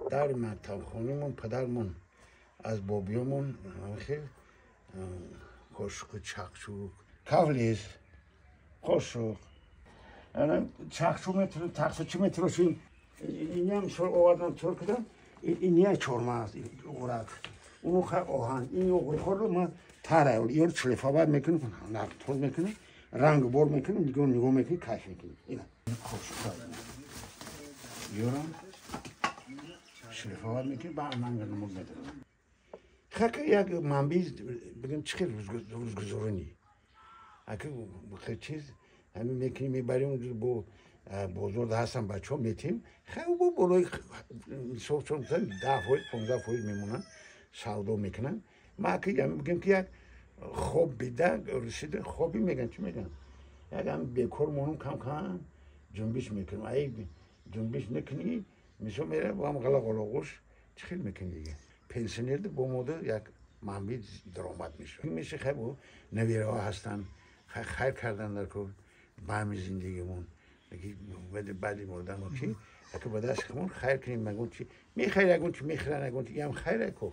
در مکتب خونیمون پدرمون از بابیمون خیلی خوشق چخشوق کاولیز خوشق انا چخشو متر تخصصی مترشیم اینی هم شو آوردم چور کردم اینی چورماز اورات اونو خیلی آهن این اوگری خورد ما تاره یور چلیفا باید میکنیم نفتول میکنیم رنگ بور میکنیم نگاه میکنیم کش میکنیم اینا خوشق یورم چلیفا باید میکنیم با منگل نمود میدونم خیلی یک منبیز بگم چه روزگذرانی اگه خیلی چیز همین میکنیم میبریم با بزرگ هستن بچه ها میتیم خیلی با بلوی صبح چون 10-15 میمونن سودا میکنن ما که بگیم که یک خوب بیده رسیده خوبی میگن چی میگن یک هم بیکار مونم کم جنبش میکنم ای جنبش نکنی میشه میره با هم غلاغوش چه خیلی میکنی دیگه پنسیونر با موده یک منبع درآمد میشه خیلی نویره ها هستن خیر کردن در کل با همین زندگیمون بعدی مردن و چی اگه با دست خمون خیر کنیم مگون چی میخیر اگون چی میخیرن اگون چی هم خیر کو